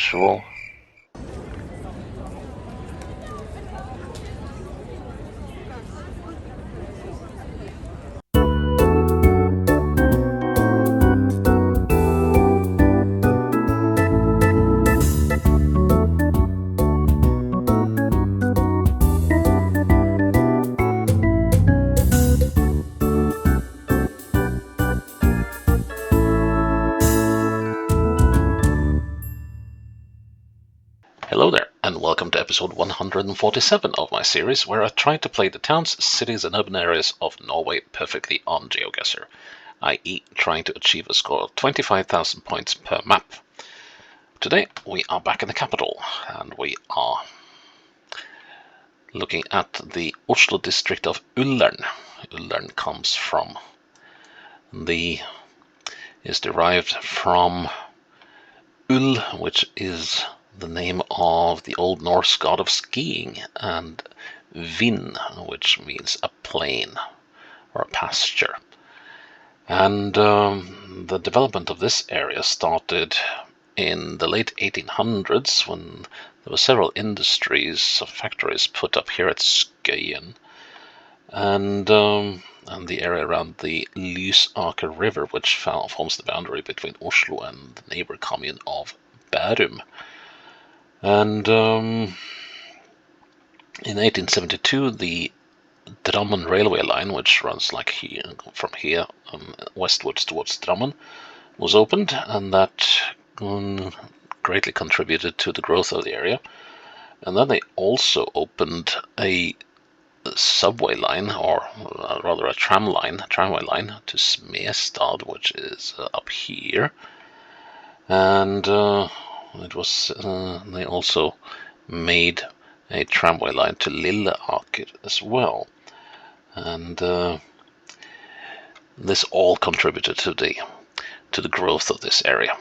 usual. Hello there, and welcome to episode 147 of my series, where I try to play the towns, cities and urban areas of Norway perfectly on Geoguessr, i.e. trying to achieve a score of 25,000 points per map. Today we are back in the capital, and we are looking at the Oslo district of Ullern. Ullern comes from is derived from Ull, which is the name of the Old Norse god of skiing, and Vin, which means a plain or a pasture. And the development of this area started in the late 1800s when there were several industries, factories put up here at Skøyen, and the area around the Lysaker River, which forms the boundary between Oslo and the neighbor commune of Bærum. And in 1872, the Drammen railway line, which runs like here, from here westwards towards Drammen, was opened, and that greatly contributed to the growth of the area. And then they also opened a subway line, or rather a tramway line to Smestad, which is up here. And they also made a tramway line to Lilleaker as well, and this all contributed to the growth of this area.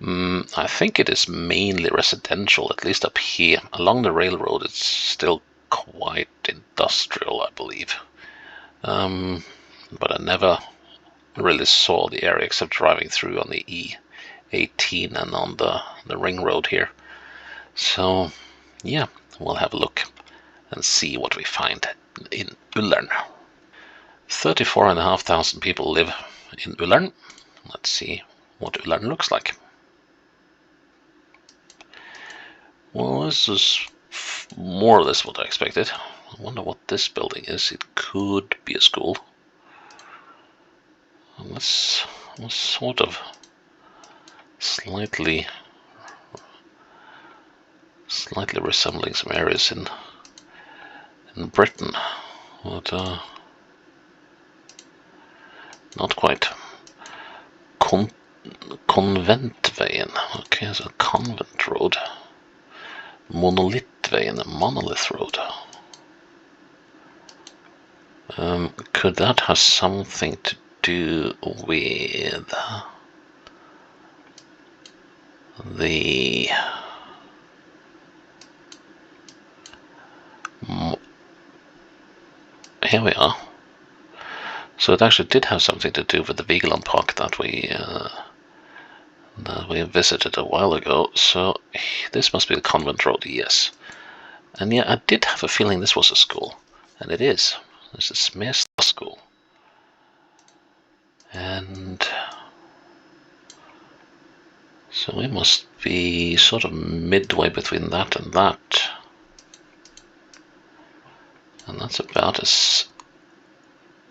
I think it is mainly residential, at least up here. Along the railroad it's still quite industrial, I believe, but I never really saw the area except driving through on the E18 and on the ring road here. So yeah, we'll have a look and see what we find in Ullern. 34,500 people live in Ullern. Let's see what Ullern looks like. Well, this is more or less what I expected. I wonder what this building is. It could be a school. Let's sort of slightly resembling some areas in Britain, but not quite. Konventveien. Okay, so Convent Road. Monolithveien, a Monolith Road. Could that have something to do with the here we are. So it actually did have something to do with the Vigeland Park that we visited a while ago. So this must be the Convent Road, yes. And yeah, I did have a feeling this was a school, and it is. This is Smestad School, and so we must be sort of midway between that and that. And that's about as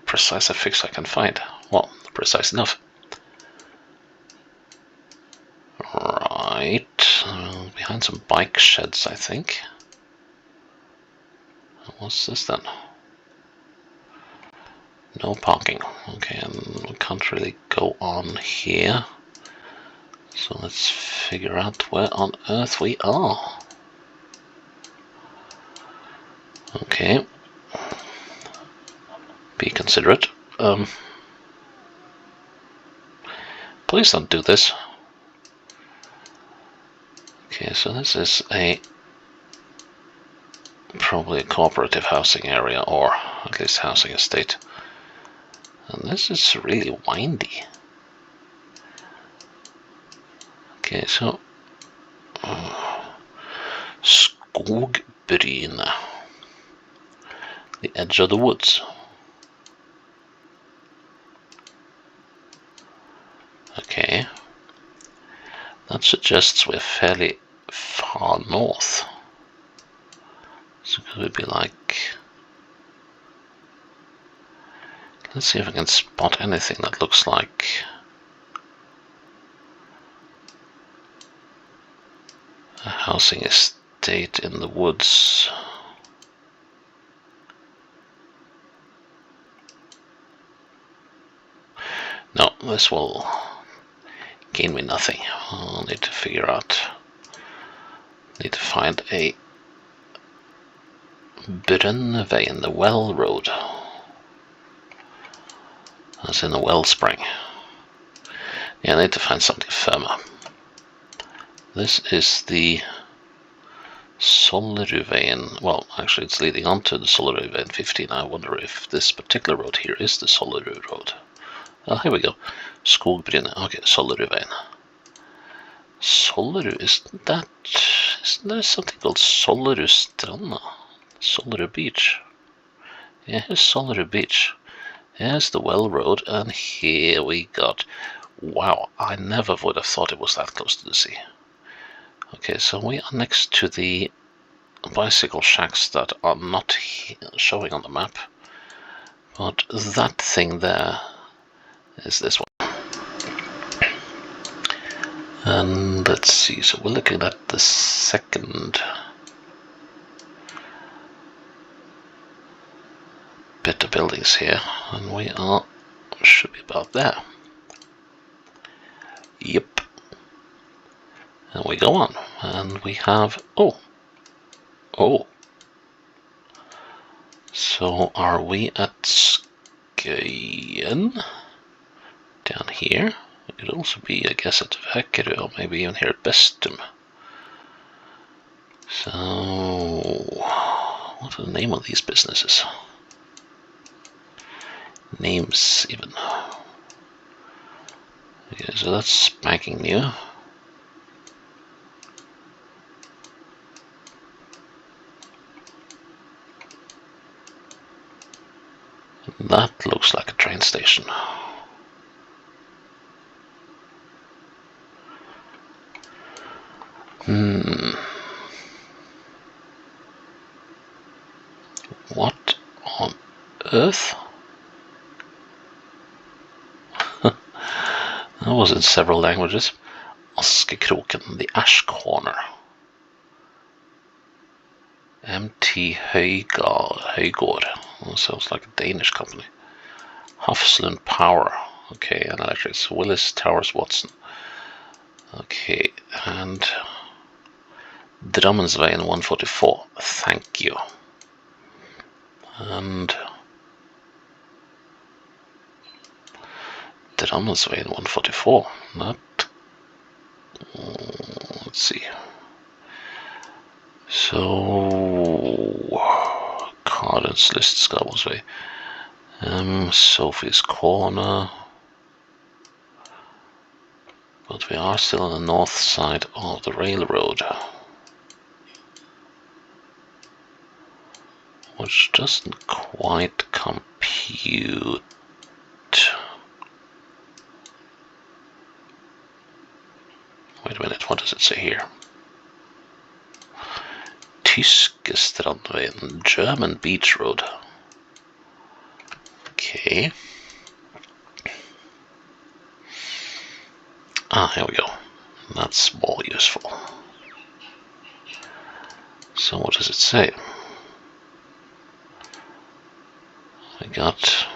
precise a fix I can find. Well, precise enough. Right, behind some bike sheds, I think. What's this then? No parking. Okay, and we can't really go on here. So let's figure out where on earth we are. Okay. Be considerate. Please don't do this. Okay, so this is probably a cooperative housing area, or at least housing estate. And this is really windy. Okay, so Skogbryne. The edge of the woods. Okay. That suggests we're fairly far north. So could it be like... Let's see if I can spot anything that looks like... a housing estate in the woods. No, this will gain me nothing. I'll need to figure out... Need to find a Brønnveien, the well road. That's in the wellspring. Yeah, I need to find something firmer. This is the Sollerudveien. Well, actually it's leading on to the Sollerudveien 15. I wonder if this particular road here is the Sollerud road. Oh, here we go. Skogbryne. Okay, Sollerudveien. Sollerud, isn't there something called Sollerudstranda? Sollerud Beach. Yeah, here's Sollerud Beach. Here's the well road, and here we got... Wow, I never would have thought it was that close to the sea. Okay, so we are next to the bicycle shacks that are not showing on the map. But that thing there is this one. And let's see, so we're looking at the second bit of buildings here, and we should be about there. Yep. And we go on, and we have, oh. So are we at Skøyen? Down here? It could also be, I guess, at Vækerø, or maybe even here at Bestum. So, what are the name of these businesses? Names, even. Okay, so that's spanking new. That looks like a train station. What on earth? That was in several languages. Askekroken, the Ash Corner. MT Høygård. That sounds like a Danish company. Hafslund Power. Okay, and electrics. Willis Towers Watson. Okay, and Drammensveien 144. Thank you. And Drammensveien 144. That. Let's see. So, Cardens List, Skavelsvej, Sophie's Corner, but we are still on the north side of the railroad, which doesn't quite compute. Wait a minute, what does it say here? Tyske Strandveien, German Beach Road. Okay. Here we go. That's more useful. So what does it say? We got...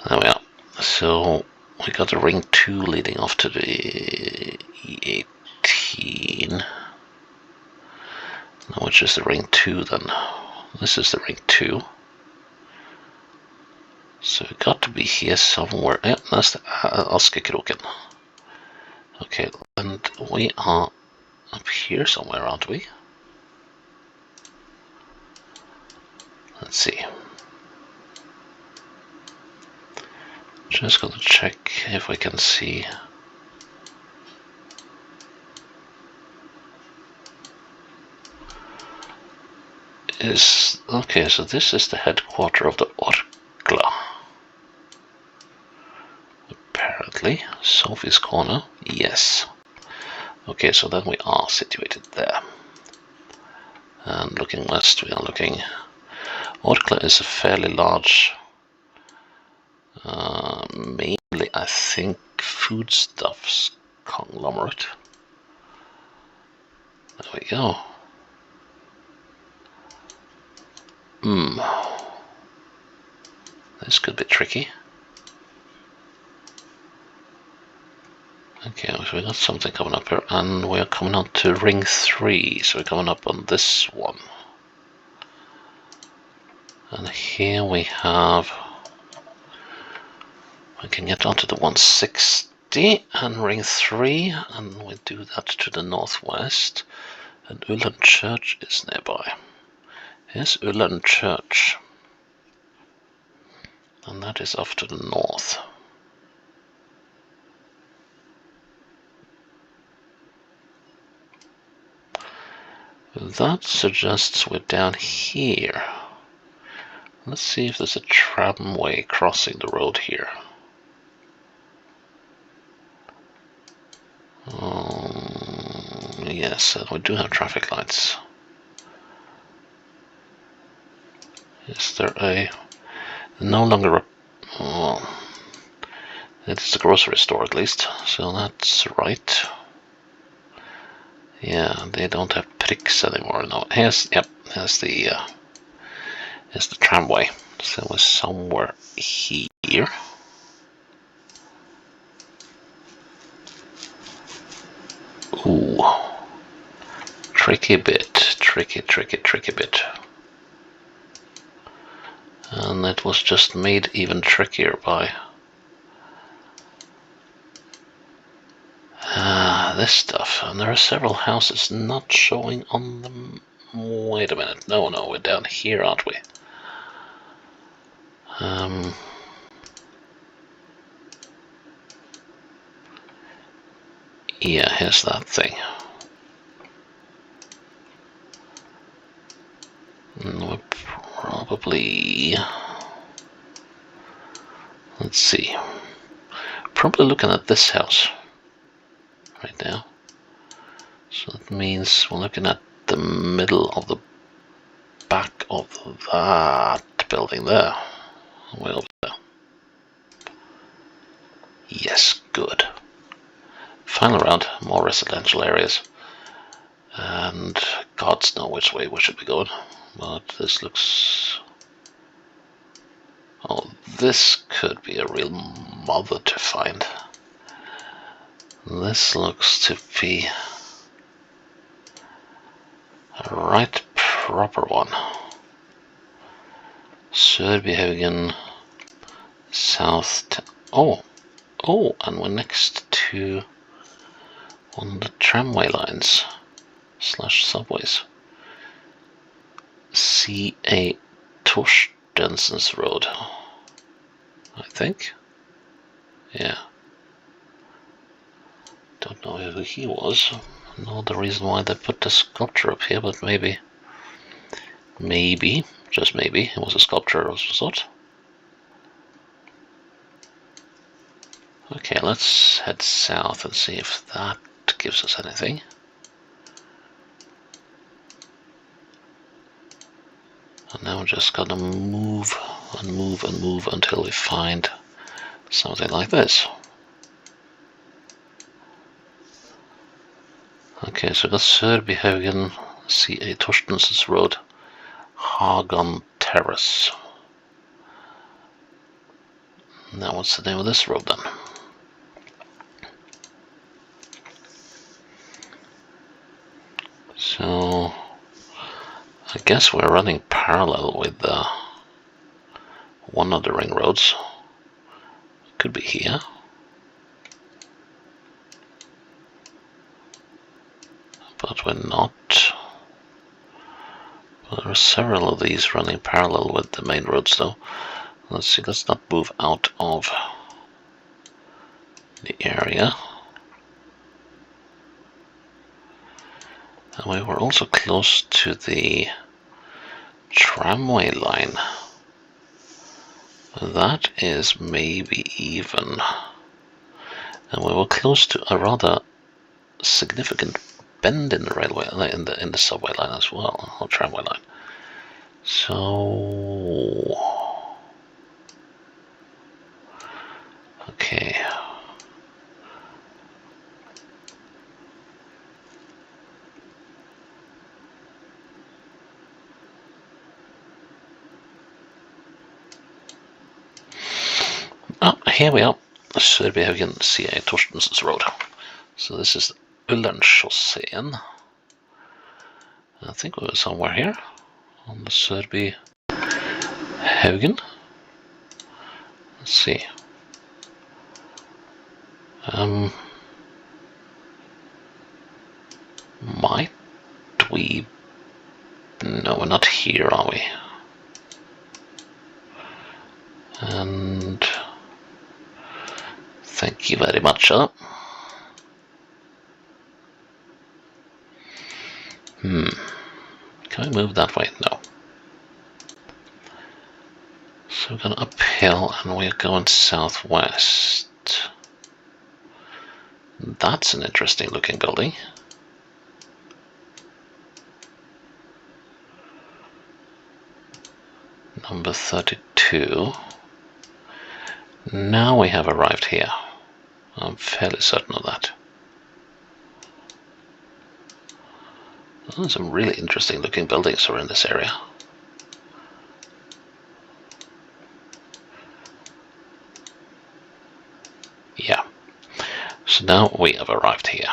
There we are. So we got the ring 2 leading off to the E18. Now which is the ring 2 then? This is the ring 2. So it got to be here somewhere. Yeah, that's the Askekroken. Okay, and we are up here somewhere, aren't we? Let's see. Just gonna check if we can see. is... Okay, so this is the headquarter of the Orkla. Apparently. Sophie's Corner. Yes. Okay, so then we are situated there. And looking west, we are looking... Orkla is a fairly large... mainly, I think, foodstuffs conglomerate. There we go. This could be tricky. Okay, so we got something coming up here, and we're coming on to ring 3, so we're coming up on this one. And here we have... We can get onto the 160 and ring 3, and we do that to the northwest. And Ullern Church is nearby. Here's Ullern Church. And that is off to the north. That suggests we're down here. Let's see if there's a tramway crossing the road here. Yes, and we do have traffic lights. Is there a... No longer a... Well, it's a grocery store at least, so that's right. Yeah, they don't have pricks anymore. No, here's the tramway. So we're somewhere here. Ooh, tricky bit, tricky bit. And it was just made even trickier by this stuff. And there are several houses not showing on them. Wait a minute, no, we're down here, aren't we? Yeah, here's that thing. And we're probably... Let's see. Probably looking at this house right now. So that means we're looking at the middle of the back of that building there. Way over there. Yes, good. Final round, more residential areas. And gods know which way we should be going. But this looks... Oh, this could be a real mother to find. This looks to be a right proper one. Sørbyhaugen, south... Oh, and we're next to one of the tramway lines / subways. C.A. Torstensens Road, I think. Yeah. Don't know who he was. No, the reason why they put the sculpture up here, but maybe, just maybe, it was a sculpture of some sort. Okay, let's head south and see if that gives us anything. And now we're just gonna move and move and move until we find something like this. Okay, so that's Sørbyhaugen, C.A. Torstensens Road, Hagan Terrace. Now what's the name of this road then? So I guess we're running parallel with one of the ring roads. It could be here. But we're not. Well, there are several of these running parallel with the main roads though. Let's see, let's not move out of the area. And we were also close to the tramway line. That is maybe even. And we were close to a rather significant bend in the railway, in the subway line as well, or tramway line. So, okay. Oh, here we are. Sørbyhaugen, CA Torstensens Road. So this is Ullern Chausseen. I think we were somewhere here on the Sørbyhaugen. Let's see. Might we? No, we're not here, are we? And thank you very much, sir. Can we move that way? No. So we're going uphill and we're going southwest. That's an interesting looking building. Number 32. Now we have arrived here. I'm fairly certain of that. Some really interesting looking buildings are in this area. Yeah. So now we have arrived here.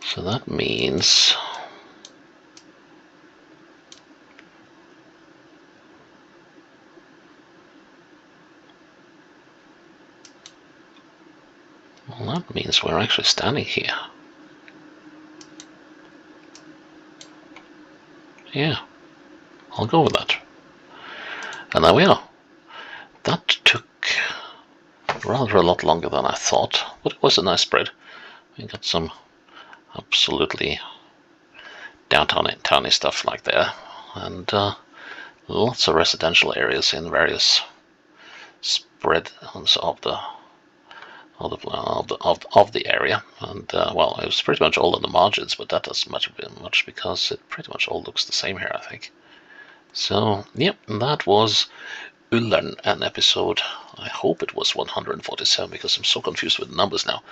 So that means we're actually standing here. Yeah, I'll go with that. And there we are. That took rather a lot longer than I thought, but it was a nice spread. We got some absolutely downtowny stuff like there, and lots of residential areas in various spreads of the area, and well, it was pretty much all in the margins, but that doesn't much because it pretty much all looks the same here, I think. So, yep, that was Ullern, an episode. I hope it was 147 because I'm so confused with the numbers now.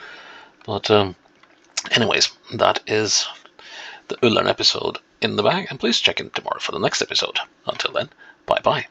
But anyways, that is the Ullern episode in the bag, and please check in tomorrow for the next episode. Until then, bye bye.